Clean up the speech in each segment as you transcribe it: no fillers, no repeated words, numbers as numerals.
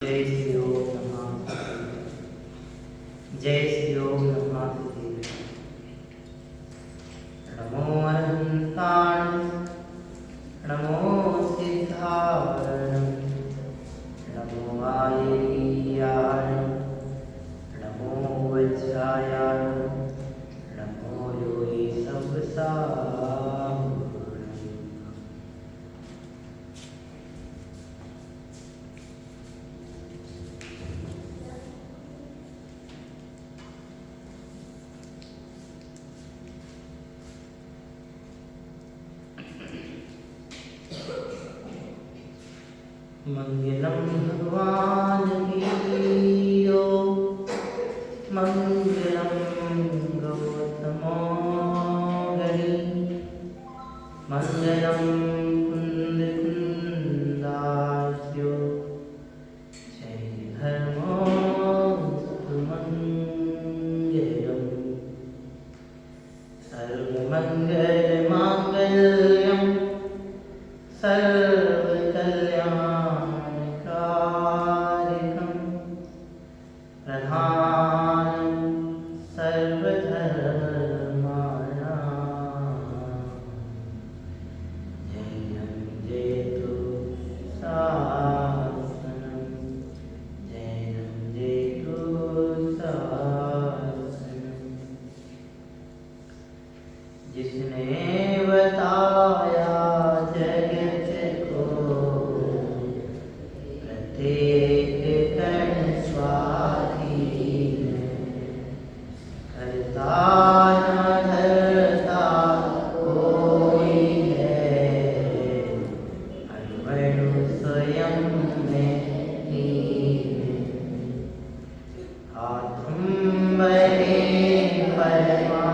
जय श्री ओम नमः जय श्री ओम नमः नमो अनंताण नमो सिद्धारण नमो आयर्याण नमो वज्रायाण नमो योगी सबसा मंगलम भगवान की यो मंगलम गौतमो गरी मंगलम कुंद कुंदास्यो जय धर्मो सुमंगलम सर्वमंगल मांगल्यम जिसने बताया जगत को प्रत्येक कण स्वाधीन करता न धरता कोई है अणु स्वयं में लीन आत्म बने परमात्मा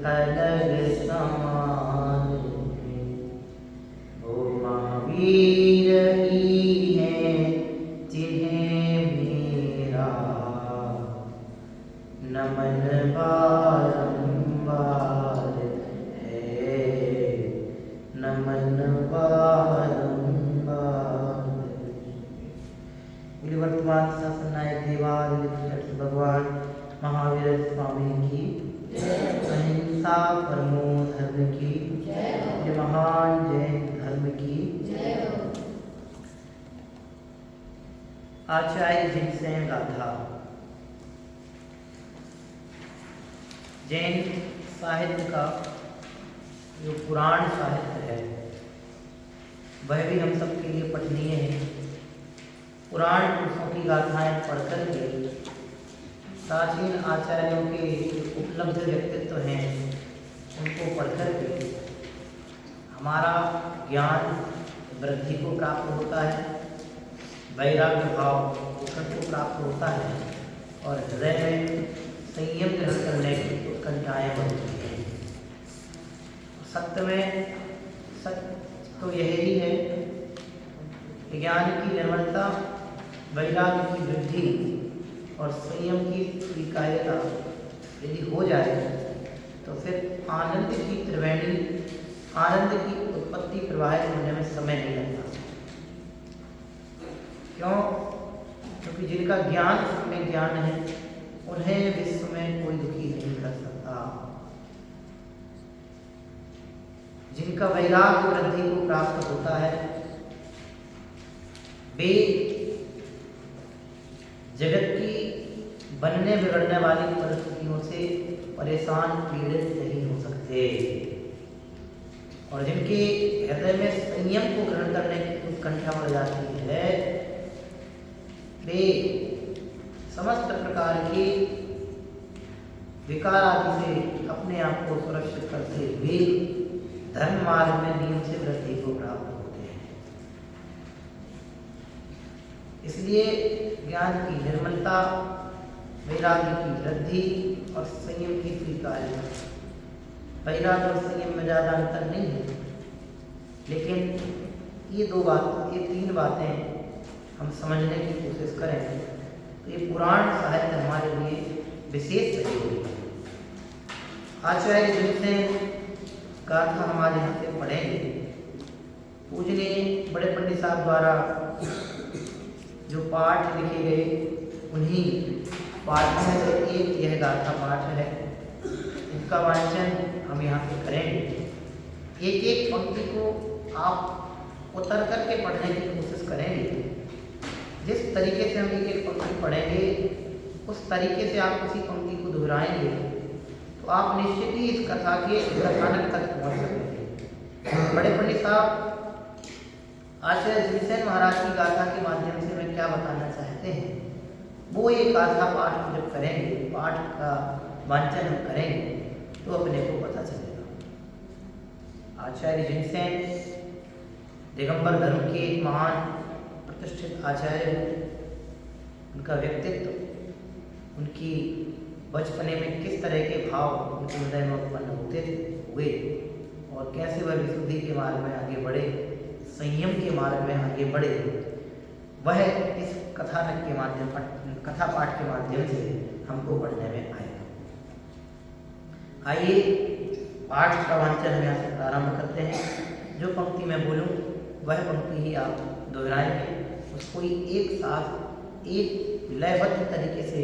अलग समान वो महावीर ही है जिन्हें मेरा नमन बारंबार है नमन बारंबार। वर्तमान शासन नायक देवादिदेव भगवान महावीर स्वामी की अहिंसा परमो धर्म की ये महान जैन धर्म की आचार्य भीमसेन गाथा। जैन साहित्य का जो पुराण साहित्य है वह भी हम सबके लिए पठनीय है। पुराण पुरुषों की गाथाएं पढ़कर के प्राचीन आचार्यों के उपलब्ध व्यक्तित्व हैं उनको पढ़कर के हमारा ज्ञान वृद्धि को प्राप्त होता है, वैराग्य भाव पोषण को प्राप्त होता है और हृदय में संयम ग्रहण करने की उत्कंठाएं बढ़ती हैं। सत्य में सत्य तो यही है कि ज्ञान की निर्मलता, वैराग्य की वृद्धि और संयम की स्वीकार्यता यदि हो जाए तो फिर आनंद की त्रिवेणी, आनंद की उत्पत्ति प्रवाहित होने में समय नहीं लगता। क्यों? क्योंकि जिनका ज्ञान में ज्ञान है उन्हें विश्व में कोई दुखी नहीं कर सकता। जिनका वैराग्य वृद्धि को प्राप्त होता है वे जगत की बनने बिगड़ने वाली परिस्थितियों से परेशान पीड़ित नहीं हो सकते और जिनके हृदय में संयम को ग्रहण करने की उत्कंठा बढ़ जाती है वे समस्त प्रकार के विकार आदि से अपने आप को सुरक्षित करते हुए धर्म मार्ग में नियम से वृद्धि को प्राप्त होते हैं। इसलिए ज्ञान की निर्मलता, वैराग्य की वृद्धि और संयम की स्वीकार्यता। वैराग्य और संयम में ज़्यादा अंतर नहीं है, लेकिन ये तीन बातें हम समझने की कोशिश करें तो ये पुराण साहित्य हमारे लिए विशेष सहयोगी है। आचार्य जिनसे गाथा हमारे यहाँ से पढ़ेंगे, पूजनीय बड़े पंडित साहब द्वारा जो पाठ लिखे गए उन्हीं पाठ में से एक यह गाथा पाठ है। इसका वाचन हम यहाँ से करेंगे। एक एक पंक्ति को आप उतर करके पढ़ने की कोशिश करेंगे। जिस तरीके से हम एक एक पंक्ति पढ़ेंगे उस तरीके से आप उसी पंक्ति को दोहराएंगे तो आप निश्चित ही इस कथा के कथानक तक पहुँच सकेंगे। बड़े पंडित साहब आचार्य जिनसेन महाराज की गाथा के माध्यम से हमें क्या बताना चाहते हैं, वो ये गाथा पाठ जब करेंगे, पाठ का वाचन हम करेंगे तो अपने को पता चलेगा। आचार्य जिनसेन दिगंबर धर्म के एक महान प्रतिष्ठित आचार्य हैं। उनका व्यक्तित्व, उनकी बचपने में किस तरह के भाव उनके हृदय में उत्पन्न हुए और कैसे वह विशुद्धि के मार्ग में आगे बढ़े, संयम के मार्ग में आगे बढ़े, वह इस कथानक के माध्यम, कथा पाठ के माध्यम से हमको पढ़ने में आएगा। आइए पाठ का वाचन हम यहाँ से प्रारंभ करते हैं। जो पंक्ति मैं बोलूँ वह पंक्ति ही आप दोहराएंगे, उसको ही एक साथ एक लयबद्ध तरीके से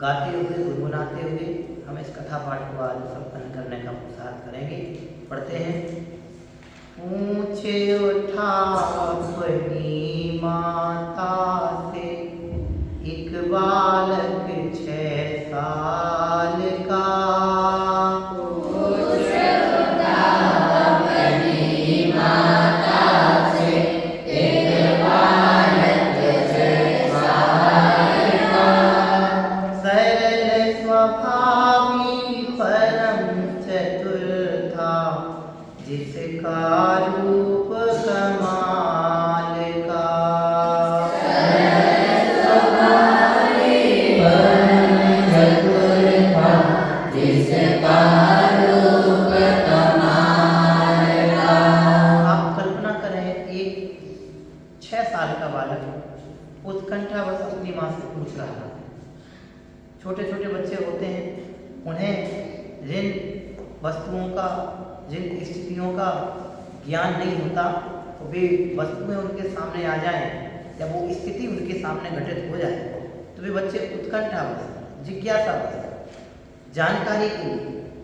गाते हुए, गुनगुनाते हुए हम इस कथा पाठ को आज संपन्न करने का पुरुषार्थ करेंगे। पढ़ते हैं। पूछे उठा अपनी माता से एक बालक 6 साल का, जिसका रूप कमाल का, आप कल्पना करें एक 6 साल का बालक उत्कंठावश अपनी माँ से पूछ रहा है। छोटे छोटे बच्चे होते हैं, उन्हें जिन वस्तुओं का, जिन स्थितियों का ज्ञान नहीं होता तो वे वस्तुएं उनके सामने आ जाएं या वो स्थिति उनके सामने घटित हो जाए तो वे बच्चे उत्कंठावश, जिज्ञासावश, जानकारी के लिए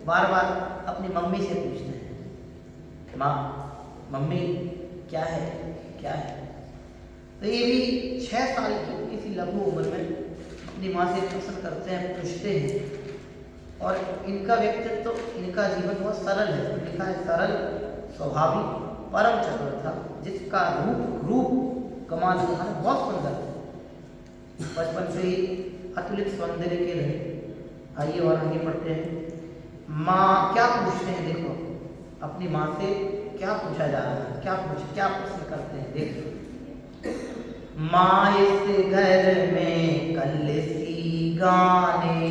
बार बार अपनी मम्मी से पूछते हैं, माँ, मम्मी क्या है, क्या है। तो ये भी 6 साल की किसी लघु उम्र में अपनी माँ से प्रश्न करते हैं, पूछते हैं। और इनका व्यक्तित्व, इनका जीवन बहुत सरल है। लिखा है सरल स्वाभाविक परम चतुर था, जिसका रूप कमाल का है, बहुत सुंदर है। बचपन से ही अतुलित सौंदर्य के रहे। आइए और आगे बढ़ते हैं। माँ क्या पूछते हैं, देखो अपनी माँ से क्या पूछा जा रहा है, क्या प्रश्न करते हैं, देखो। माँ इस घर में कल सी गाने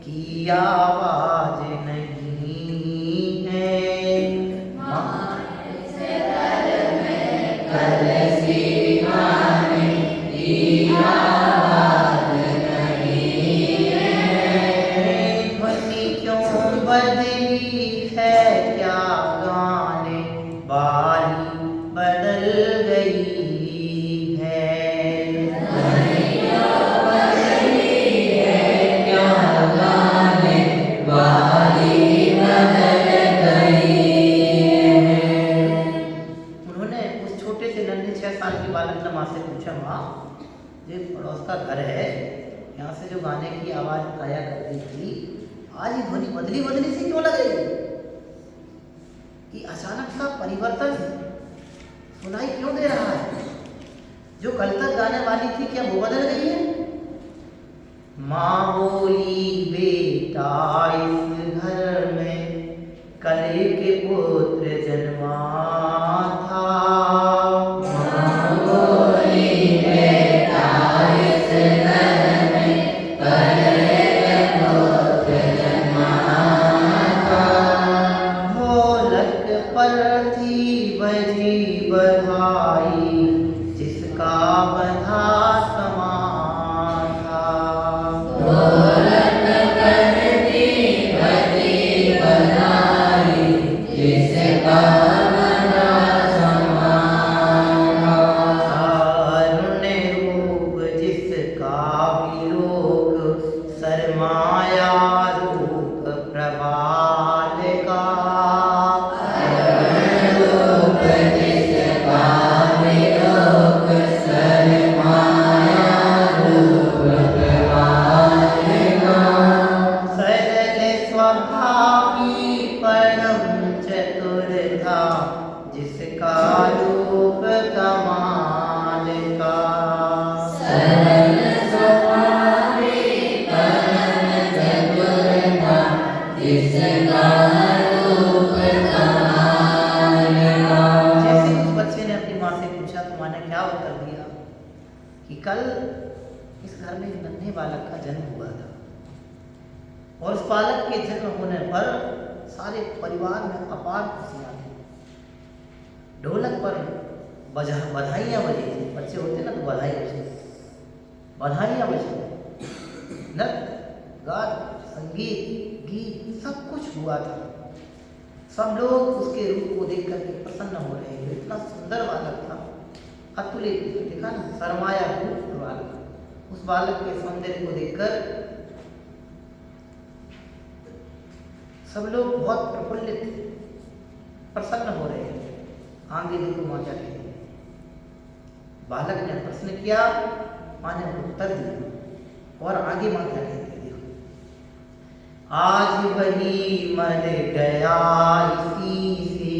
की आवाज नहीं है, माँ इस घर में कल सी गाने की आवाज नहीं है। ध्वनि क्यों बदली है, क्या गाने वाली बदल गई है। उन्होंने उस छोटे से नन्हे 6 साल के बालक ने माँ से पूछा, माँ ये पड़ोस का घर है, यहाँ से जो गाने की आवाज आया करती थी, आज ये ध्वनि बदली बदली सी क्यों लग रही है? कि अचानक सा परिवर्तन सुनाई क्यों दे रहा है? जो कल तक गाने वाली थी क्या वो बदल गई है? माँ बोली, बेटा इस घर में कल के पुत्र जन्मा बालक पर थी बजी बधाई, जिसका बंधा समान था। ढोलक पर थी बजी बधाई, जिसका बंधा समान था। कारुण्य रूप जिसका विलोक, सरमाया रूप प्रभाल का। रूप जिसका विलोक, सरमाया रूप प्रभाल का। सरल स्वभावी परम चतुर था, जिसका रूप कमाल का। सरल स्वभावी परम चतुर था, जिसका रूप कमाल का। जैसे उस बच्चे ने अपनी माँ से पूछा तो माँ ने क्या उत्तर दिया कि कल इस घर में एक नन्हे बालक का जन्म हुआ था, और उस बालक के जन्म होने पर सारे परिवार में अपार खुशियाँ थी। ढोलक पर बधाइयाँ बजी थी, बच्चे होते ना तो बधाई बजती, बधाइयाँ बजी, नृत्य गान संगीत गीत सब कुछ हुआ था। सब लोग उसके रूप को देख करके प्रसन्न हो रहे थे। इतना सुंदर बालक था, अतुलित, देखा ना, सरमाया रूप बालक। उस बालक के सौंदर्य को देखकर सब लोग बहुत प्रफुल्लित थे, प्रसन्न हो रहे थे। आगे देखो माँ क्या कहती है। बालक ने प्रश्न किया, माँ ने उत्तर दिया, और आगे माँ क्या कहती है देखो। आज वही मर गया इसी से,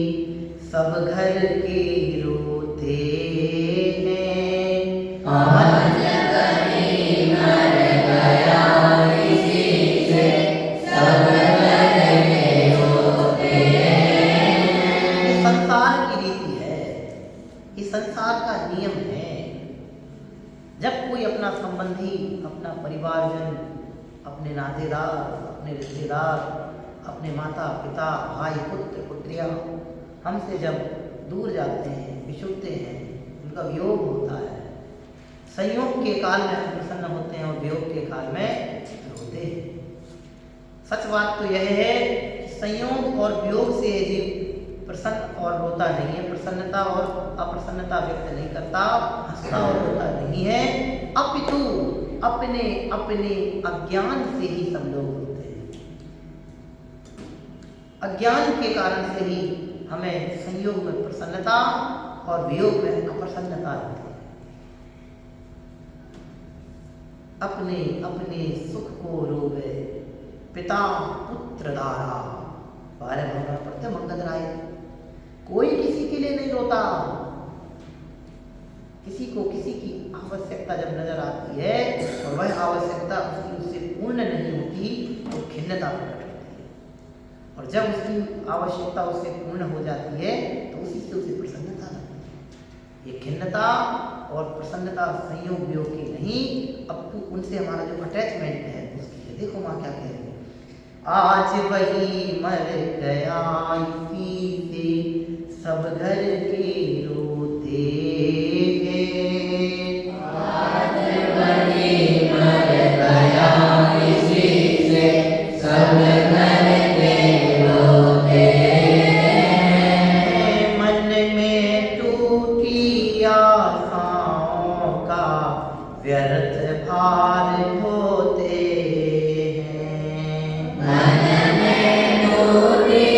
सब घर के रोते हैं। आज वही मर गया इसी से, सब घर के रोते हैं। ये संसार की रीति है, ये संसार का नियम है। जब कोई अपना संबंधी, अपना परिवारजन, अपने नातेदार, अपने रिश्तेदार, अपने माता पिता, भाई पुत्र पुत्रियाँ हमसे जब दूर जाते हैं, बिछुड़ते हैं, उनका वियोग होता है, संयोग के काल में हम प्रसन्न होते हैं और वियोग के काल में रोते हैं। सच बात तो यह है कि संयोग और वियोग से जीव प्रसन्न और रोता नहीं है, प्रसन्नता और अप्रसन्नता व्यक्त नहीं करता, हंसता और रोता नहीं है, अपितु अपने अपने अज्ञान से ही सब लोग होते हैं। अज्ञान के कारण से ही हमें संयोग में प्रसन्नता और वियोग में अप्रसन्नता होती है। अपने अपने सुख को रोवे पिता पुत्र दारा, 12 मंगल पढ़ते मंगल राय। कोई किसी के लिए नहीं रोता। किसी को किसी की आवश्यकता जब नजर आती है और वह आवश्यकता उसकी उससे पूर्ण नहीं होती तो खिन्नता प्रकट होती है, और जब उसकी आवश्यकता उससे पूर्ण हो जाती है तो उसी से उसे प्रसन्नता लगती है। ये खिन्नता और प्रसन्नता संयोग वियोग की नहीं, अब तो उनसे हमारा जो अटैचमेंट है उसकी है। देखो माँ क्या कह रही है। आज वही मर गया इसी से, सब घर के रोते हैं। आज वही मर गया इसी से, सब घर के रोते हैं। मन में टूटी आशाओं का व्यर्थ भार ढोते हैं। मन में टूटी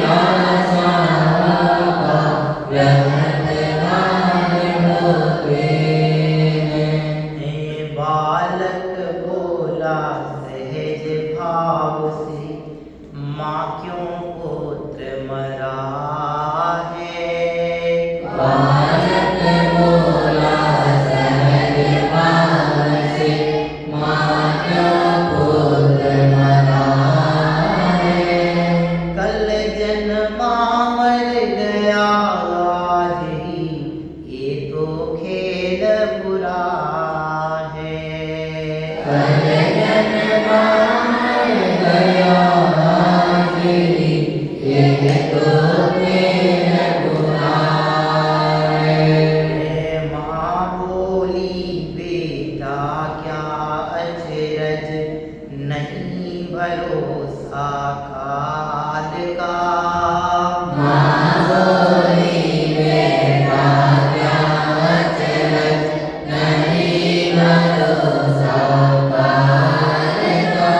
आशाओं का व्यर्थ भार ढोते हैं। हे बालक बोला सहज भाव से, माँ क्यों पुत्र मरा है। बालक बोला सहज भाव से, माँ क्यों पुत्र मरा है। कल जन्मा मर गया आज ही, ये तो खेल बुरा है। कल जन्मा मर गया आज ही, ये तो होरी बेटा क्या अचरज, नहीं भरोसा पार का।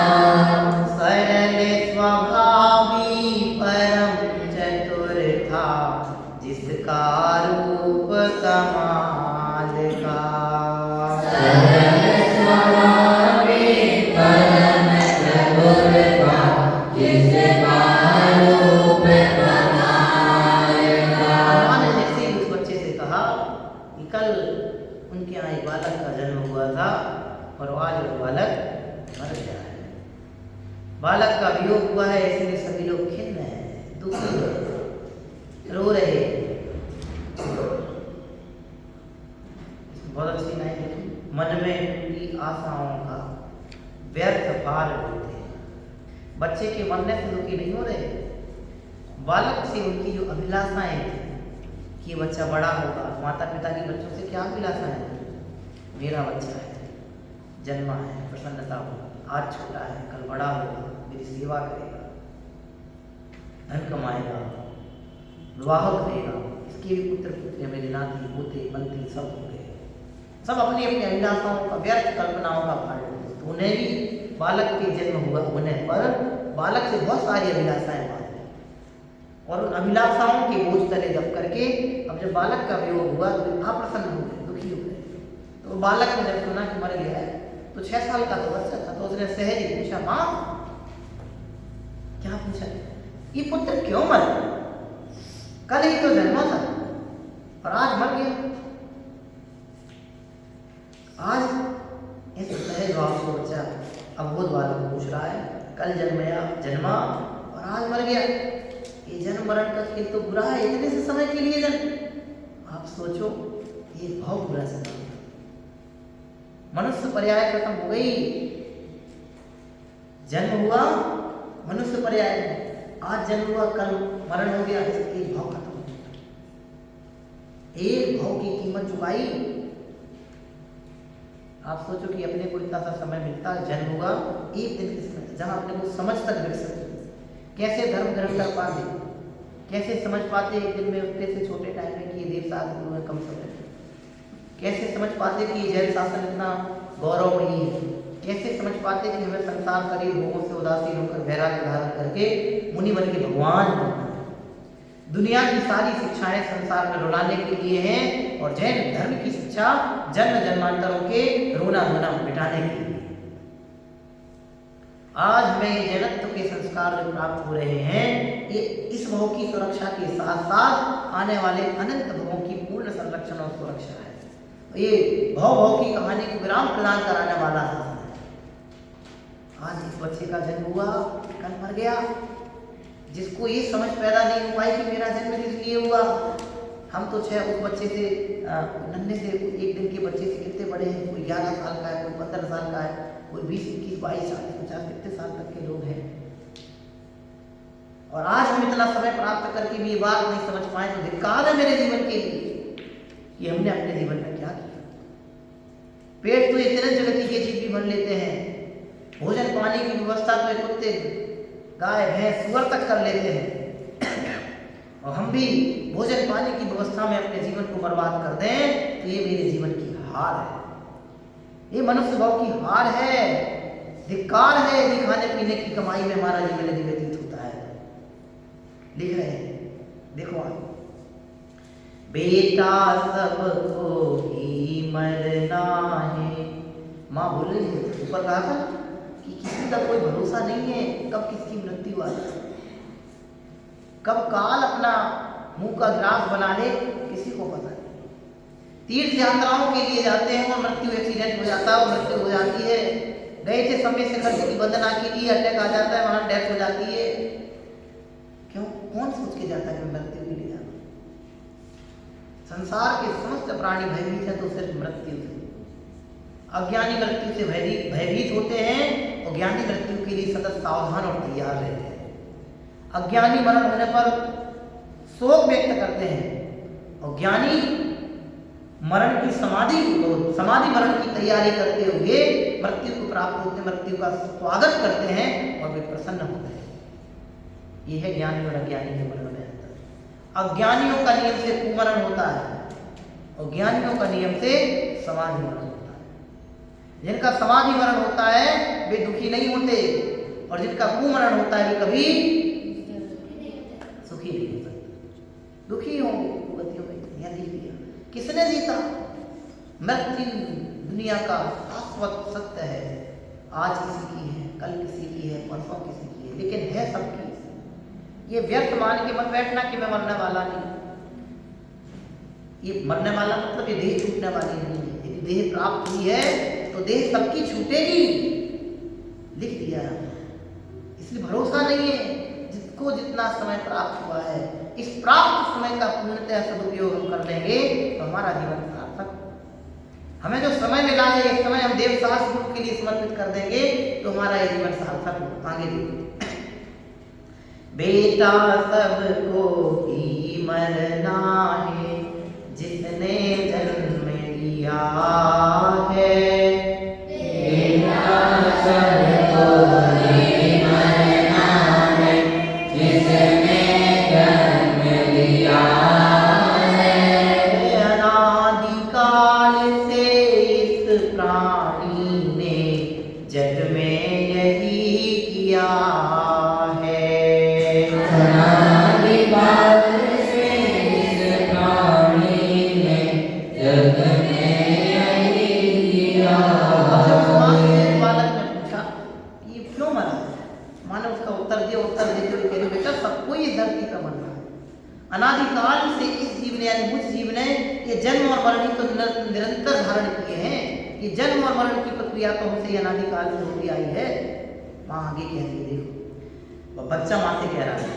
सरल स्वभावी परम चतुर था, जिसका रूप कमाल का। सरल स्वभावी परम चतुर था, जिसका रूप कमाल का। माँ ने जैसे ही उस बच्चे से कहा कि कल उनके यहाँ एक बालक का जन्म हुआ था और आज वो बालक मर गया है, बालक का वियोग हुआ है, इसलिए सभी लोग खिन्न हैं, दुखी हैं, रो रहे हैं। बहुत अच्छी लाइन लिखी, मन में टूटी आशाओं का व्यर्थ भार ढोते हैं। बच्चे के मरने से दुखी नहीं हो रहे, बालक से उनकी जो अभिलाषाएं थी कि बच्चा बड़ा होगा, माता पिता की बच्चों से क्या अभिलाषाएं थी, मेरा बच्चा है, जन्मा है, प्रसन्नता हो, आज छोटा है, कल बड़ा होगा, मेरी सेवा करेगा, धन कमाएगा, विवाह करेगा, इसके भी पुत्र पुत्रियां मेरे नाती पोते बनते सब हो गए। सब अपनी अपनी अभिलाषाओं का व्यर्थ कल्पनाओं का भार ढोते। तो उन्हें भी बालक के जन्म हुआ उन्हें, पर बालक से बहुत सारी अभिलाषाएं बांधी और उन अभिलाषाओं के बोझ तले दब करके अब जब बालक का वियोग हुआ तो अप्रसन्न हो गए, दुखी हो गए। तो बालक ने जब सुना कि मर गया है तो 6 साल का तो बच्चा था, तो उसने सहज ही पूछा, माँ क्या पूछा, ये पुत्र क्यों मर गया, कल ही तो जन्मा था और आज मर गया। आज इस सहज भाव से बच्चा अबोध बालक पूछ रहा है, कल जन्मा और आज मर गया, ये जन्म मरण का खेल तो बुरा है, इतने से समय के लिए जन्म। आप सोचो ये बहुत बुरा समय, मनुष्य पर्याय खत्म हो गई, जन्म हुआ मनुष्य पर्याय, आज जन्म हुआ कल मरण हो गया, एक भाव खत्म हो गया, एक भाव की कीमत चुकाई। आप सोचो कि अपने को इतना सा समय मिलता है, जन्म हुआ एक दिन के समय जहाँ अपने को समझ तक मिल सकती, कैसे धर्म ग्रहण कर पाते, कैसे समझ पाते एक दिन में उठते से छोटे टाइम में कि ये देव शास्त्र गुरु है कम समय, कैसे समझ पाते कि ये जैन शासन इतना गौरवमयी है, कैसे समझ पाते कि हमें संसार शरीर भोगों से उदासीन होकर वैराग्य धारण करके मुनि बन के भगवान बनना है। दुनिया की सारी शिक्षाएं संसार में रुलाने के लिए हैं और जैन धर्म की शिक्षा जन्म जन्मांतरों के रोना धोना मिटाने के लिए। आज हमें ये जैनत्व के संस्कार जो प्राप्त हो रहे हैं, ये इस भव की सुरक्षा के साथ साथ आने वाले अनंत भवों की पूर्ण संरक्षण और सुरक्षा है। ये भव की कहानी को विराम प्रदान कराने वाला है। आज इस बच्चे का जन्म हुआ, कल मर गया, जिसको ये समझ पैदा नहीं हो पाई कि मेरा जन्म किस लिए हुआ। हम तो उस बच्चे से नन्हे से एक दिन के बच्चे से कितने बड़े हैं, कोई 11 साल का है, कोई 15 साल का है, कोई 20, 21, 22, 40, 50 कितने साल तक के लोग हैं। और आज हम इतना समय प्राप्त करके भी ये बात नहीं समझ पाए तो धिक्कार है मेरे जीवन के लिए कि हमने अपने जीवन में क्या किया। पेट तो इतने जगती के जीव भी भर लेते हैं, भोजन पानी की व्यवस्था तो कुत्ते गाय भैंस सुअर तक कर लेते हैं, और हम भी भोजन पानी की व्यवस्था में अपने जीवन को बर्बाद कर दें तो ये मेरे जीवन की हार है, ये मनुष्य भाव की हार है, धिक्कार है। यदि खाने पीने की कमाई में हमारा जीवन यदि व्यतीत होता है। लिख रहे हैं, देखो आप, बेटा सबको ही मरना है। माँ बोल रही है, ऊपर कहा था कि किसी का कोई भरोसा नहीं है कब किसकी मृत्यु आ जाए, कब काल अपना मुंह का ग्रास बना ले, किसी को पता नहीं। तीर्थ यात्राओं के लिए जाते हैं और मृत्यु एक्सीडेंट हो जाता है, मृत्यु हो जाती है। गए थे समय से घर की वंदना के लिए, अटैक आ जाता है, वहां डेथ हो जाती है। क्यों? कौन सोच के जाता है कि मृत्यु के लिए जाना? संसार के समस्त प्राणी भयभीत है तो सिर्फ मृत्यु से। अज्ञानी मृत्यु से भयभीत होते हैं और ज्ञानी मृत्यु के लिए सतत सावधान और तैयार रहते हैं। अज्ञानी मरण होने पर शोक व्यक्त करते हैं और ज्ञानी मरण की समाधि मरण की तैयारी करते हुए मृत्यु को प्राप्त होते, मृत्यु का स्वागत करते हैं और वे प्रसन्न होते हैं। यह है ज्ञानी और अज्ञानी के मरण में अंतर। अज्ञानियों का नियम से कुमरण होता है और ज्ञानियों का नियम से समाधि मरण होता है। जिनका समाधि मरण होता है वे दुखी नहीं होते और जिनका कुमरण होता है वे कभी सुखी नहीं हो सकते, दुखी होंगे गतियों में। यह देख लिया किसने जीता? मृत्यु दुनिया का शाश्वत सत्य है। आज किसी की है, कल किसी की है, परसों किसी की है, लेकिन है सबकी। ये व्यर्थ मान के मत बैठना कि मैं मरने वाला नहीं। ये मरने वाला मतलब ये देह छूटने वाली नहीं है। यदि देह प्राप्त हुई है तो देह सबकी छूटेगी, लिख दिया है। इसलिए भरोसा नहीं है। जिसको जितना समय प्राप्त हुआ है, इस प्राप्त समय का पूर्णतः सदुपयोग हम कर लेंगे तो हमारा जीवन सार्थक। हमें जो समय मिला है, इस समय हम देव शास्त्र गुरु के लिए समर्पित कर देंगे तो हमारा ये जीवन सार्थक हो। आगे देखिए, बेटा सबको ही मरना है, जिसने जन्म लिया है। बेटा सबको ही मरना है, जिसने जन्म लिया है। अनादिकाल से इस प्राणी ने जग में यही किया है। अनादिकाल से इस प्राणी ने जग में यही किया है। बालक ने पूछा ये क्यों मरा? माने उसका उत्तर दिया। उत्तर देते हुए कह रहे बेटा सबको इस धरती पर मरना है। अनादिकाल से इस जीव ने यानी मुझ जीव ने ये जन्म और मरण को निरंतर धारण किए हैं। ये जन्म और मरण की प्रक्रिया तो हमसे अनादिकाल से होती आई है। माँ आगे कह रही है, देखो वो बच्चा माँ से कह रहा है,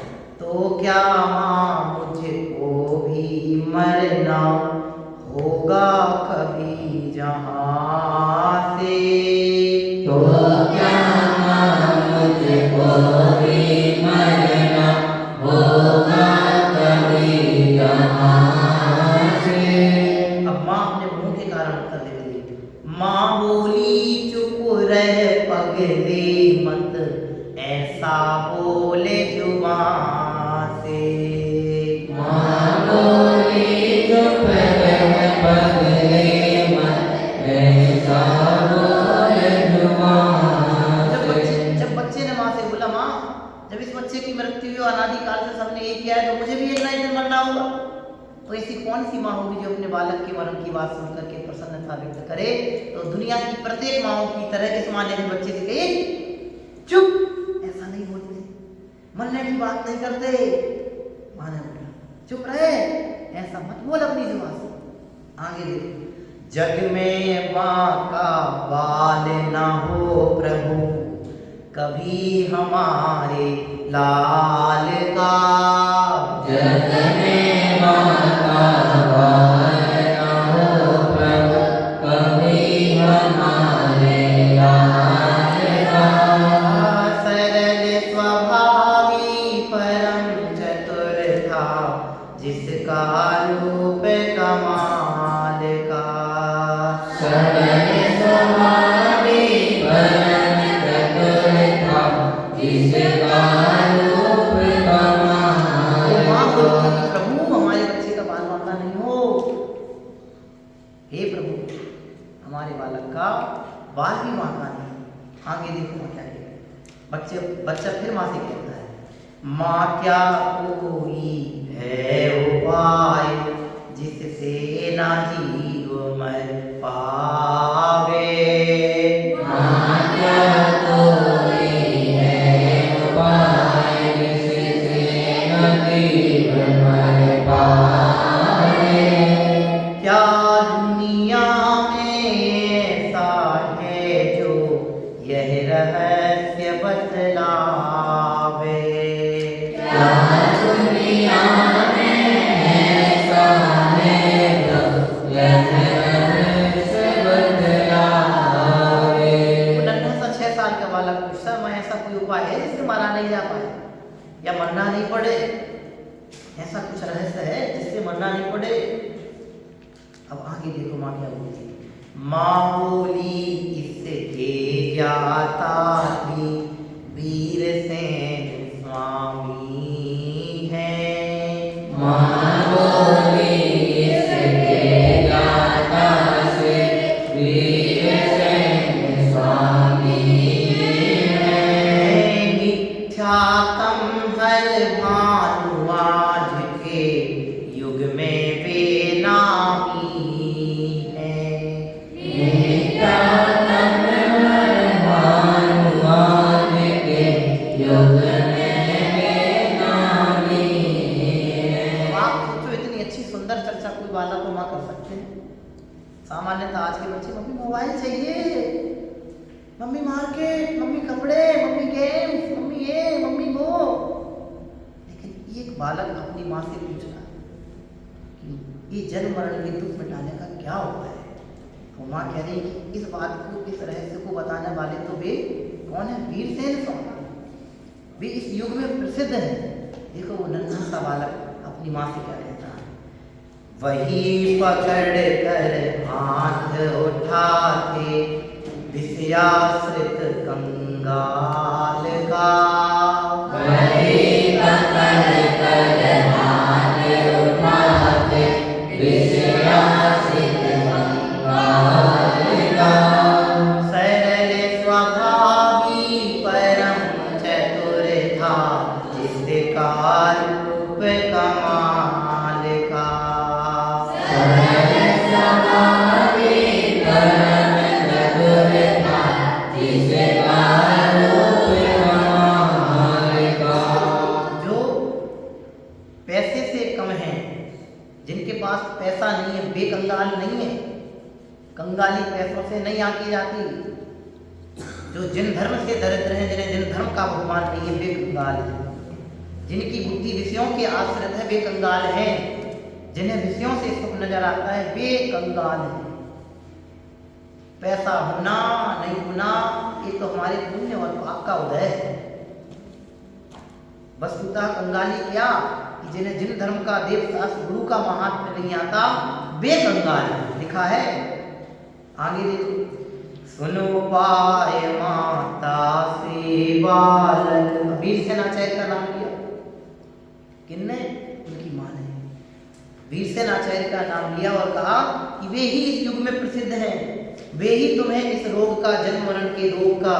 तो क्या माँ मुझको भी मरना होगा कभी जहाँ से? तो क्या मुझको भी मरना होगा कभी यहाँ से? अब माँ अपने मुंह के कारण उत्तर दे रही है। माँ बोली चुप रह पगले मत ऐसा बोले जुबान से। माँ बोली चुप रह पगले मत ऐसा बोले जुबान से। जब बच्चे ने माँ से बोला, माँ जब इस बच्चे की मृत्यु हुई अनादिकाल से सबने एक किया है तो मुझे भी एक ना एक दिन मरना होगा। तो ऐसी कौन सी माँ होगी जो अपने बालक के मरण की बात सुनकर के प्रसन्नता व्यक्त करे? तो दुनिया की प्रत्येक माओ की तरह इस माँ ने भी बच्चे से कही, चुप, ऐसा नहीं बोलते, मरने की बात नहीं करते। माँ ने बोला चुप रहे, ऐसा मत बोल अपनी जुबान से। आगे देखो, जग में माँ का बाल ना हो प्रभु, कभी हमारे लाल का। जग में माँ का बाल ना हो प्रभु, कभी हमारे लाल का। सरल स्वभावी परम चतुर था, जिसका रूप कमाल का। सरल स्वभावी परम चतुर था, जिसका रूप कमाल का। प्रभु हमारे बच्चे का बाल बांका नहीं हो। हे प्रभु हमारे बालक का बाल भी बांका नहीं। आगे देखो माँ क्या कहती है। बच्चा फिर माँ से कहता है, माँ क्या कोई है उपाय जिससे ना जीव मर पावे? माँ क्या कोई है उपाय जिससे न जीव मर पावे? क्या दुनिया में ऐसा है जो यह रहस्य बतलावे? क्या दुनिया में ऐसा है जो यह रहस्य बतलावे? वो नन्हा सा 6 साल का बालक पूछता, मैं ऐसा कोई उपाय है जिससे मारा नहीं जा पाए या मरना नहीं पड़े? ऐसा कुछ रहस्य है जिससे मरना नहीं पड़े? अब आगे देखो माँ क्या बोलती है। माँ बोली इसके ज्ञाता भी वीर सेन स्वामी है। माँ बोली इसके ज्ञाता से वीरसेन स्वामी है। निख्यातम हर भानु आज के युग में वे नामी है। निख्यातम हर भानु आज के युग में वे नामी है। आप सोचो इतनी अच्छी सुंदर चर्चा कोई बालक को माँ कर सकते हैं? सामान्यतः आज के बच्चे मम्मी मोबाइल चाहिए, मम्मी मार्केट, मम्मी कपड़े, मम्मी गेम्स, मम्मी ये, मम्मी वो। लेकिन एक बालक अपनी माँ से पूछ रहा है कि ये जन्म मरण के दुख मिटाने का क्या उपाय है? तो माँ कह रही है कि इस बात को, इस रहस्य को बताने वाले तो वे कौन है? वीरसेन स्वामी। वे इस युग में प्रसिद्ध हैं। देखो वो नन्हा सा बालक अपनी माँ से क्या कहता है, वही पकड़ कर हाथ उठाते विषयाश्रित कंगाल का। वही पकड़ कर हाथ उठाते विषयाश्रित कंगाल का। सरल स्वभावी परम चतुर था जिसका रूप कमाल का। सरल स्वभावी परम चतुर था जिसका रूप कमाल का। जो पैसे से कम हैं, जिनके पास पैसा नहीं है, वे कंगाल नहीं है। कंगाली पैसों से नहीं आकी जाती। जो जिन धर्म से दरिद्र हैं, जिन्हें जिन धर्म का भगवान नहीं है, वे कंगाल हैं। जिनकी बुद्धि विषयों के आश्रित है, वे कंगाल हैं। जिन्हें विषयों से सुख नजर आता है, वे कंगाल हैं। पैसा होना नहीं होना ये तो हमारे पुण्य और पाप का उदय है। वस्तुतः कंगाली क्या कि जिन्हें जिन धर्म का देव शास्त्र गुरु का महात्म्य नहीं आता, वे कंगाल है। लिखा है आगे देखो, सुनो पाए माता से बालक। वीरसेन आचार्य का नाम लिया किन्ने? उनकी मां ने वीरसेन आचार्य का नाम लिया और कहा कि वे ही इस युग में प्रसिद्ध हैं। वे ही तुम्हें इस रोग का, जन्म मरण के रोग का,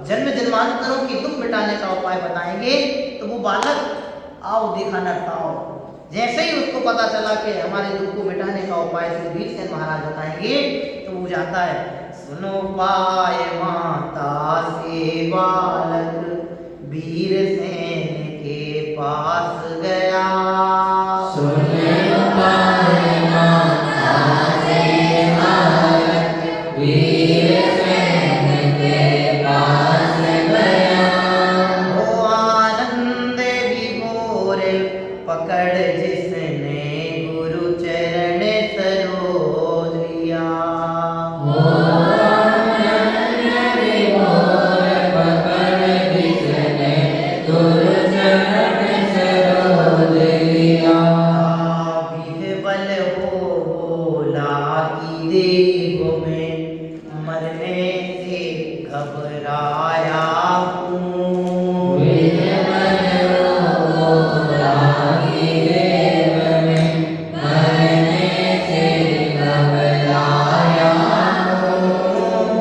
जन्म जन्मांतरों के दुख मिटाने का उपाय बताएंगे। तो वो बालक आओ देखा न खाओ, जैसे ही उसको पता चला कि हमारे दुख को मिटाने का उपाय श्री वीरसेन महाराज बताएंगे, तो वो जाता है। सुनो पाए माता से बालक वीरसेन के पास गया। सुनो पाए माता से बालक वीरसेन के पास गया। वो आनंद विभोर पकड़ जिसने गुरु चरण सरोज लिया। वो आनंद विभोर पकड़ जिसने गुरु चरण सरोज लिया। विह्वल हो बोला कि देव में मरने से घबराया हूँ। विह्वल हो बोला कि देव में मरने से घबराया हूँ।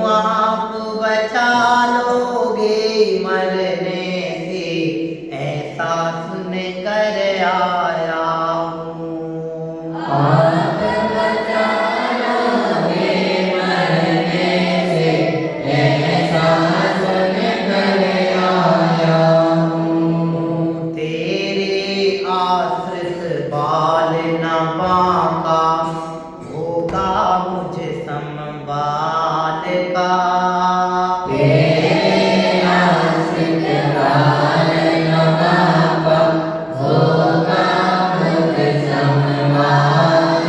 आप बचा लोगे मरने से ऐसा सुन कर आया हूँ। आप बचा लोगे मरने से ऐसा सुन कर आया हूँ। तेरे आश्रित बाल न बांका होगा मुझ संबाल का। तेरे आश्रित बाल न बांका होगा मुझ संबाल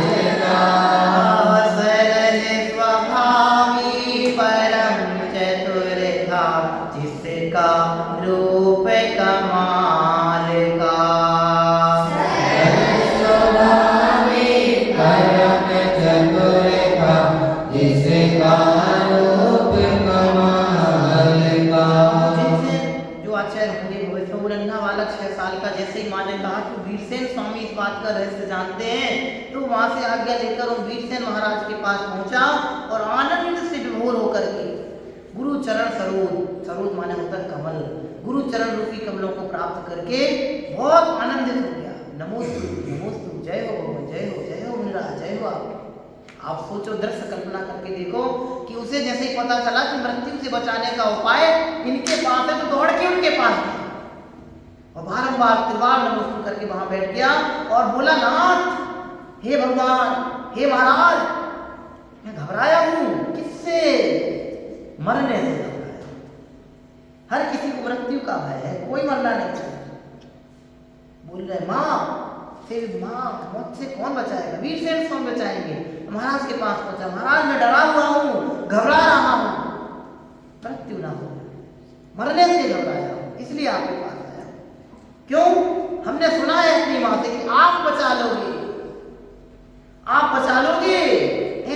का रहस्य जानते हैं। तो वहां से आज्ञा लेकर उन वीरसेन महाराज के पास पहुंचा और आनंद से विभोर होकर के गुरु चरण सरोज माने होता है कमल, गुरु चरण रूपी कमलों को प्राप्त करके बहुत आनंदित हो गया। नमोस्तु, जय हो भगवान, जय हो मुनिराज, जय हो आप सोचो, दृश्य कल्पना करके देखो कि उसे जैसे ही पता चला कि मृत्यु से बचाने का उपाय इनके पास है, तो दौड़ के उनके पास गया और बारंबार त्रिवार नमस्कार करके वहां बैठ गया और बोला, नाथ, हे भगवान, हे महाराज, मैं घबराया हूं। किससे? मरने से घबराया। हर किसी को मृत्यु का भय है, कोई मरना नहीं चाहिए। बोल रहे, माँ मौत से कौन बचाएगा? वीरसेन कौन बचाएंगे? महाराज के पास पहुंचा, महाराज मैं डरा हुआ हूँ, घबरा रहा हूँ, मृत्यु ना हो, मरने से घबराया हूँ, इसलिए आपके पास आया। क्यों? हमने सुना है अपनी माँ से कि आप बचा लोगे, आप बचा लोगे,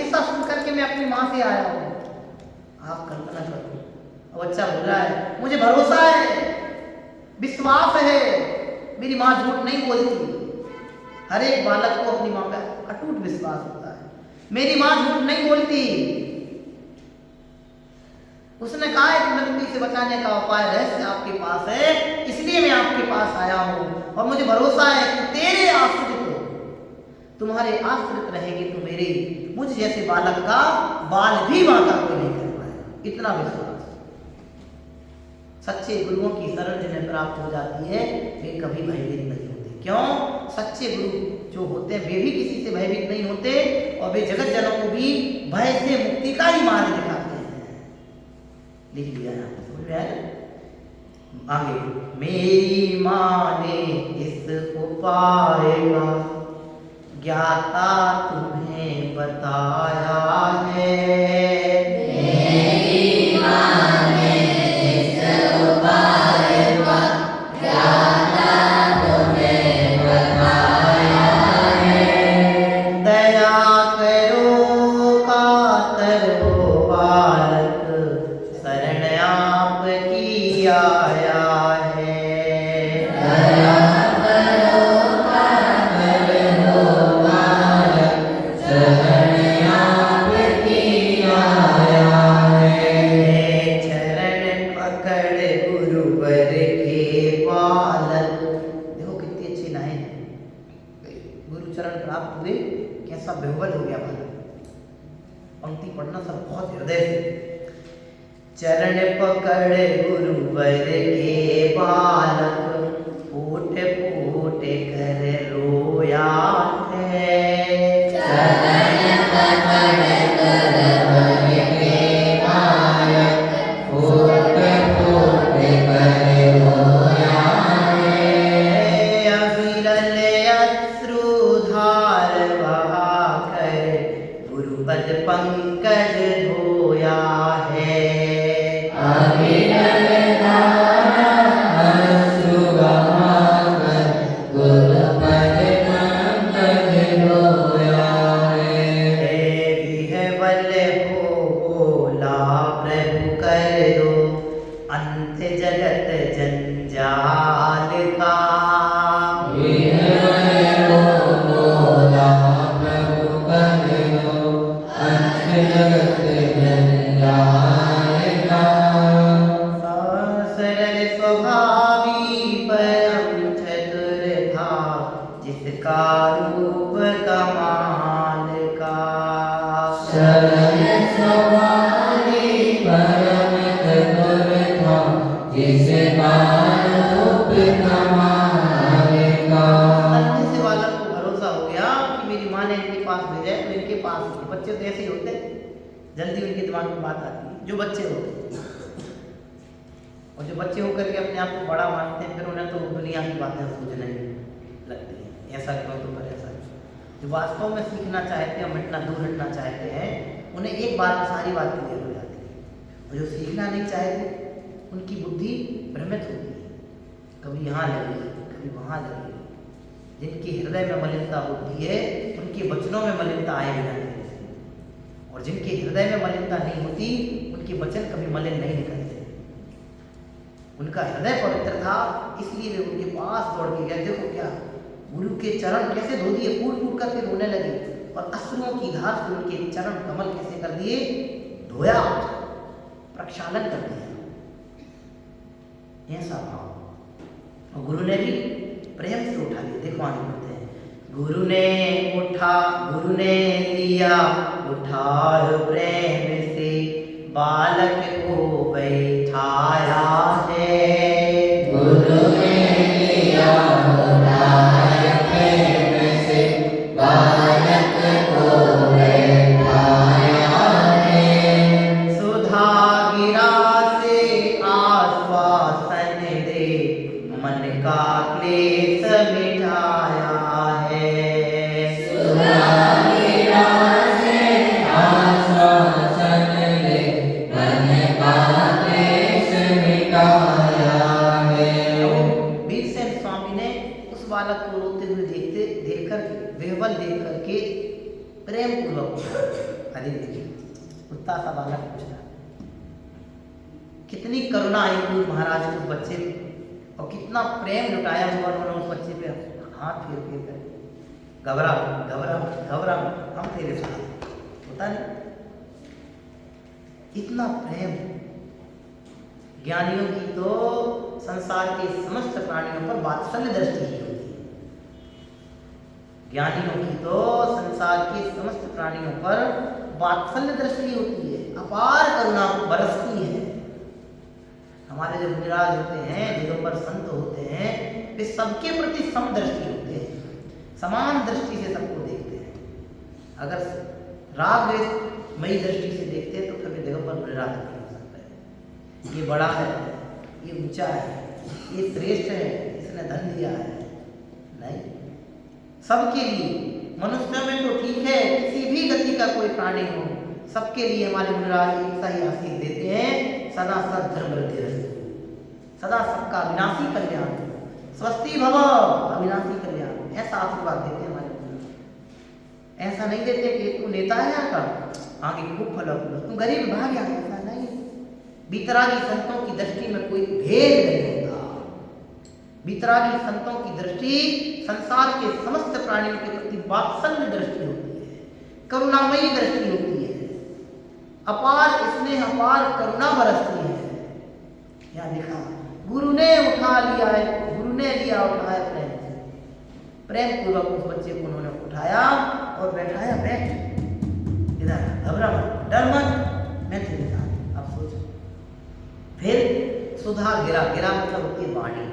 ऐसा सुन करके मैं अपनी माँ से आया हूँ। आप कल्पना करो। अब बच्चा बोल रहा है, मुझे भरोसा है, विश्वास है, मेरी माँ झूठ नहीं बोलती। हर एक बालक को अपनी माँ पर अटूट विश्वास होता है, मेरी माँ झूठ नहीं बोलती। उसने कहा है कि मृत्यु से बचाने का उपाय रहस्य आपके पास है, इसलिए मैं आपके पास आया हूँ और मुझे भरोसा है कि तेरे आश्रित, तुम्हारे आश्रित रहेंगे तो मेरे मुझ जैसे बालक का बाल भी माता कोई नहीं कर पाएगा। इतना विश्वास। सच्चे गुरुओं की शरण जिन्हें प्राप्त हो जाती है वे कभी भयभीत नहीं होते। क्यों? सच्चे गुरु जो होते हैं वे भी किसी से भयभीत नहीं होते और वे जगत जनों को भी भय से मुक्ति का ही मार्ग दिखाते हैं। लिख लिया यहाँ पे, समझ में आया? आगे, मेरी माँ ने इस उपाय का ज्ञाता तुम्हें बताया है। मेरी माँ ने इस उपाय का ज्ञाता तुम्हें बताया है। दया करो कातर हो बालक, शरण आपकी आया है। दया करो कातर हो बालक, शरण आपकी आया है। चरण पकड़ गुरुवर के बालक। देखो कितनी अच्छी लाइन है। गुरु चरण प्राप्त हुए, कैसा बेहवल हो गया बालक। पंक्ति पढ़ना सब बहुत हृदय से। चरण पकड़ गुरुवर के बालक, फूट फूट कर रोया है। चरण पकड़ गुरुवर के बालक, फूट फूट कर रोया है। अविरल अश्रुधार बहाकर गुरुपद पंकज धोया है। अविरल धारा अश्रु बहाकर गुरुपद पंकज धोया है। विह्वल हो बोला प्रभु कर दो अंत जगत जंजाल का। विह्वल हो बोला प्रभु कर दो अंत जगत जंजाल का। सरल स्वभावी परम चतुर था, जिसका रूप कमाल का। सरल स्वभावी परम चतुर था, जिसका रूप कमाल का। अंधे से बालक को भरोसा हो गया कि मेरी माँ ने इनके पास भेजा है तो इनके पास ही। बच्चे तो ऐसे ही होते, जल्दी उनके दिमाग में बात आती है, जो बच्चे होते हैं। और जो बच्चे होकर के अपने आप को बड़ा मानते हैं, फिर उन्हें तो दुनिया की बातें सूझने लगती हैं। ऐसा क्यों, तो पर ऐसा। जो वास्तव में सीखना चाहते हैं, मिटना दूर हटना चाहते हैं, उन्हें एक बात में सारी बात क्लियर हो जाती है। और जो सीखना नहीं चाहते, उनकी बुद्धि भ्रमित होती है, कभी यहाँ लगेगी कभी वहाँ लगेगी। जिनके हृदय में मलिनता बुद्धि है, उनके वचनों में मलिनता आए बिना नहीं रहती। और जिनके हृदय में मलिनता नहीं होती, उनके वचन कभी मलिन नहीं निकलते। उनका हृदय पवित्र था, इसलिए वे उनके पास दौड़ के गए। देखो क्या गुरु के चरण कैसे धो दिए, फूट फूट करके रोने लगे और अश्रुओं की धार से उनके चरण कमल कैसे कर दिए, धोया, प्रक्षालन कर दिया। ऐसा भाव। और गुरु ने भी प्रेम से उठा लिया। देखो आगे बढ़ते हैं। गुरु ने लिया उठार प्रेम से, बालक को बैठाया है। गुरु ने लिया उठार प्रेम से, बालक को बैठाया है। सुधा गिरा से आश्वासन दे, मन का क्लेश मिटाया है। सुधा गिरा से आश्वासन दे, मन का क्लेश मिटाया है। वीरसेन स्वामी ने उस बालक को रोते हुए देखकर वेवल देख करके प्रेम पूर्वक, अरे देखिए कुत्ता सा बालक पूछ रहा, कितनी करुणा आई थी महाराज को उस बच्चे पे, और कितना प्रेम लुटाया हुआ उन्होंने उस बच्चे पे, हाथ फेर फेर कर, घबरा घबरा घबरा, हम तेरे साथ, होता नहीं इतना प्रेम। ज्ञानियों की तो संसार के समस्त प्राणियों पर वात्सल्य दृष्टि ही होती है। ज्ञानियों की तो संसार के समस्त प्राणियों पर वात्सल्य दृष्टि होती है, अपार करुणा बरसती है। हमारे जो मुनिराज होते हैं, दिगंबर संत होते हैं, वे सबके प्रति समदृष्टि होते हैं, समान दृष्टि से सबको देखते हैं। अगर राग मई दृष्टि से देखते हैं तो कभी दिगंबर मुनिराज नहीं हो सकता है। ये बड़ा है, ये ऊंचा है, ये श्रेष्ठ है, इसने धन दिया है, नहीं। सबके लिए, मनुष्य में तो ठीक है, किसी भी गति का कोई प्राणी हो, सबके लिए हमारे मुनिराज एक सा ही आशीष देते हैं, सदा सद्धर्म वृद्धिरस्तु, सदा सबका विनाशी कल्याण, स्वस्ति भव अविनाशी कल्याण, ऐसा आशीर्वाद देते हैं हमारे मुनिराज। ऐसा नहीं देते कि तू नेता है यहाँ का, आगे खूब फल तू गरीब भाग गया, ऐसा नहीं। बीतरागी संतों की दृष्टि में कोई भेद नहीं होता। बीतरागी संतों की दृष्टि संसार के समस्त प्राणियों के प्रति वात्सल्य दृष्टि होती है, करुणामयी दृष्टि होती है, अपार स्नेह अपार करुणा बरसती है। यहाँ लिखा गुरु ने उठा लिया है, गुरु ने लिया उठाया प्रेम से, प्रेम पूर्वक उस बच्चे को उन्होंने उठाया और बैठाया, बैठ इधर, घबरा मत, डर मत, मैं तेरे साथ। अब सोचो, फिर सुधा गिरा, गिरा मतलब होती है वाणी,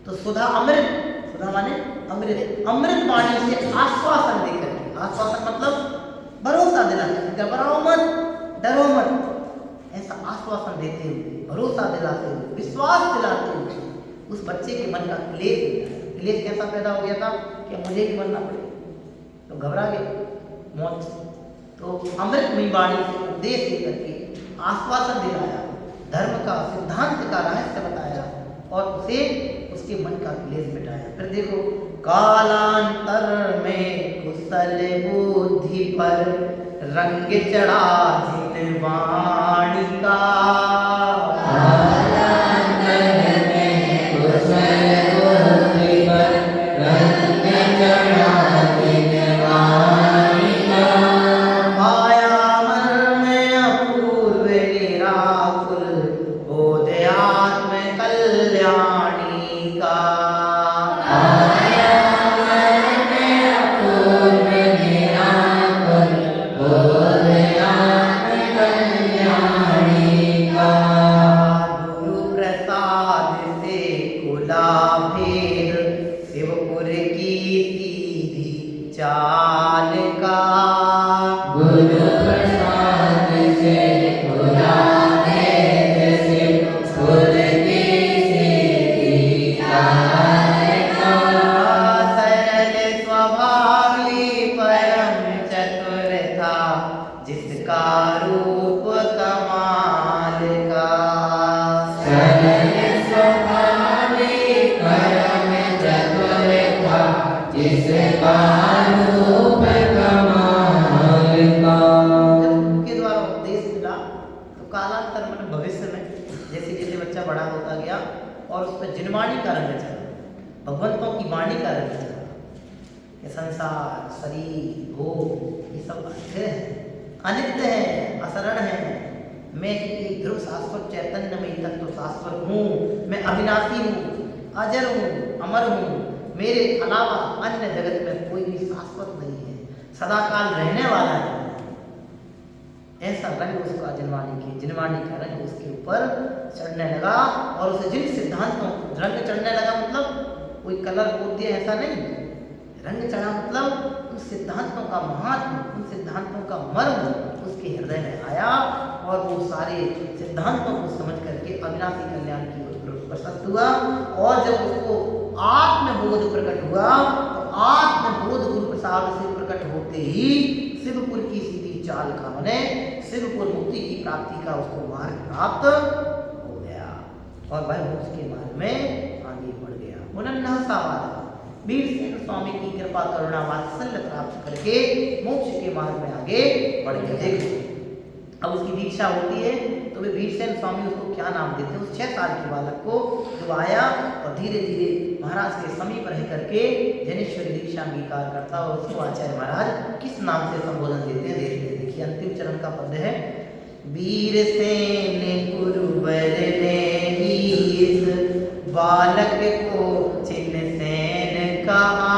तो सुधा अमृत, सुधा माने अमृत, अमृत वाणी से आश्वासन देकर के, आश्वासन मतलब भरोसा दिलाना, घबराओ मत, डरो मत, ऐसा आश्वासन देते हुए, भरोसा दिलाते हुए, विश्वास दिलाते हुए उस बच्चे के मन का क्लेश मिटाया। क्लेश कैसा पैदा हो गया था कि मुझे भी मरना पड़े, तो घबरा गया मौत से, तो अमृतमयी वाणी से उपदेश देकर के आश्वासन दिलाया, धर्म का सिद्धांत का रहस्य बताया और उसे उसके मन का क्लेश मिटाया। फिर देखो, कालांतर में कुशल बुद्धि पर रंग चढ़ा जिन वाणी का, कालांतर में कुशल बुद्धि पर रंग चढ़ा जिन वाणी का, पाया मन में अपूर्व निराकुल बोध आत्म कल्याणी का, शिवपुर की सीधी चाल का, गुरु प्रसाद से खुला भेद, शिवपुर की सीधी चाल का, सरल स्वभावी परम चतुर था जिसका रूप कमाल का, सरल स्वभावी परम चतुर था जिसका रूप कमाल का। के द्वारा उपदेश मिला तो कालांतर में भविष्य में जैसे जैसे बच्चा बड़ा होता गया और उसमें जिनवाणी का रंग चढ़ा, भगवंतों की वाणी का रंग चढ़ा, कि संसार, शरीर, भोग ये सब अस्थिर है, अनित्य है, असरण है। मैं एक ध्रुव शाश्वत चैतन्य में तत्व शाश्वत हूँ। मैं अविनाशी हूँ, अजर हूँ, अमर हूँ। मेरे अलावा अन्य जगत में कोई भी शाश्वत नहीं है, सदाकाल रहने वाला है। ऐसा रंग उसका जिनवाणी का रंग उसके ऊपर चढ़ने लगा। और उसे जिन सिद्धांतों, रंग चढ़ने लगा मतलब कोई कलर पोत दिया ऐसा नहीं, रंग चढ़ा मतलब उन सिद्धांतों का महात्म, उन सिद्धांतों का मर्म उसके हृदय में आया और वो सारे सिद्धांतों को समझ करके अविनाशी कल्याण की ओर प्रशस्त हुआ। और जब उसको आत्मबोध प्रकट हुआ तो आत्मबोध गुरु प्रसाद से प्रकट होते ही शिवपुर की सीधी चाल का मने शिवपुर मुक्ति की प्राप्ति का उसको मार्ग प्राप्त हो गया और वह मोक्ष के मार्ग में आगे बढ़ गया। मुनन्ना सावाला वीरसेन स्वामी की कृपा करुणा वात्सल्य प्राप्त करके मोक्ष के मार्ग में आगे बढ़ गया। देखो अब उसकी दीक्षा होती है तो वे वीरसेन स्वामी उसको क्या नाम देते हैं? उस 6 साल के बालक को जो आया और धीरे धीरे महाराज के समीप रह करके जैनेश्वरी दीक्षा अंगीकार करता और उसको आचार्य महाराज किस नाम से संबोधन देते हैं देखिए अंतिम चरण का पद है। वीरसेन गुरुवर ने इस बालक को चिन्हसेन कहा।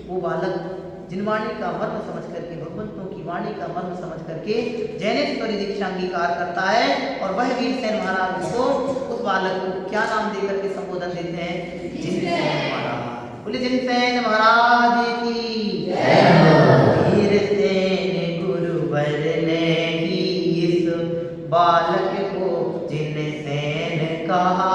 वो बालक जिनवाणी का मर्म समझ करके, भगवंतों की वाणी का मर्म समझ करके जैनेश्वरी दीक्षा अंगीकार करता है और वह वीरसेन महाराज को उस बालक को क्या नाम देकर के संबोधन देते हैं? जिनसेन महाराज। बोले जिनसेन महाराज की जय। वीरसेन गुरुवर ने इस बालक को जिनसेन कहा।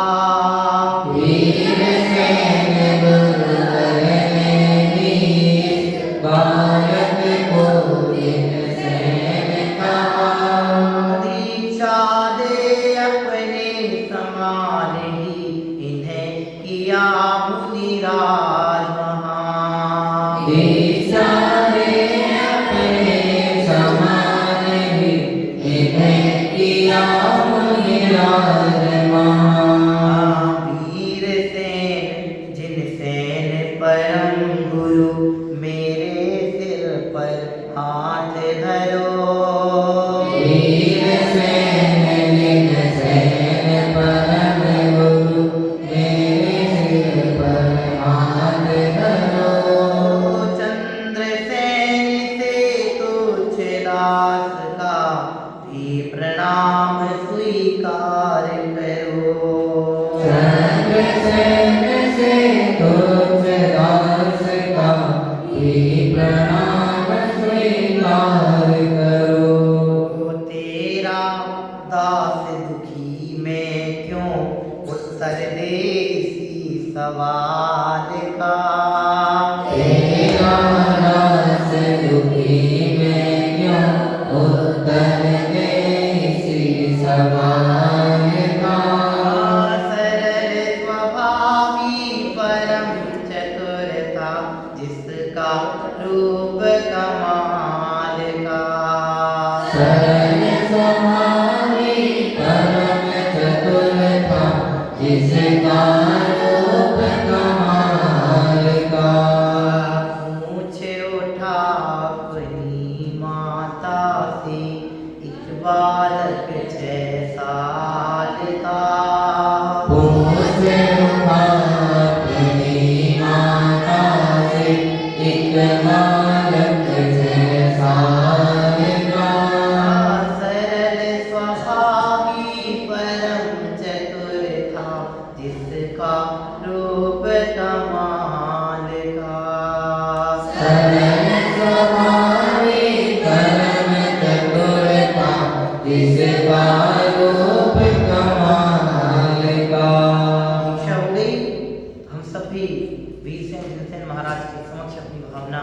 भावना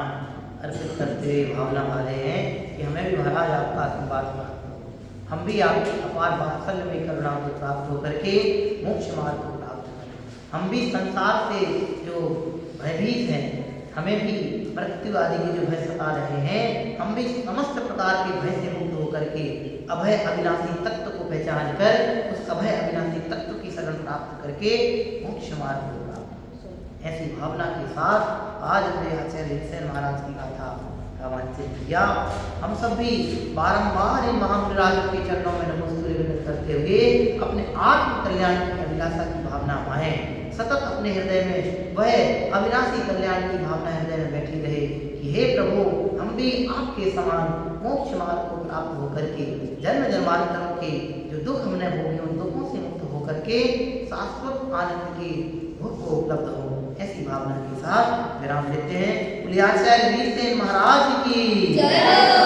अर्पित करते हुए भावना भा रहे हैं कि हमें भी महाराज आपका आशीर्वाद प्राप्त हो, हम भी आपकी अपार वात्सल्य में करुणा को प्राप्त होकर के मोक्ष मार्ग को प्राप्त करें। हम भी संसार से जो भयभीत हैं, हमें भी मृत्यु आदि के जो भय सता रहे हैं, हम भी समस्त प्रकार के भय से मुक्त होकर के अभय अविनाशी तत्व को पहचान कर उस अभय अविनाशी तत्व की शरण प्राप्त करके मोक्ष मार्ग को प्राप्त। ऐसी भावना के साथ आज अपने आचार्य सेन महाराज की गाथा का वांछित किया। हम सब भी बारंबार इन महामुनिराज के चरणों में नमोस्तुल्य विनत करते हुए अपने आत्म कल्याण की अभिलाषा की भावना पाए, सतत अपने हृदय में वह अविनाशी कल्याण की भावना हृदय में बैठी रहे कि हे प्रभु, हम भी आपके समान मोक्ष मार्ग को प्राप्त होकर के जन्म जन्मांतरों के जो दुख हमने भोगे उन दुखों से मुक्त होकर के शाश्वत आनंद के भोग को उपलब्ध हो। ऐसी भावना के साथ विराम लेते हैं। आचार्य वीरसेन महाराज की जय।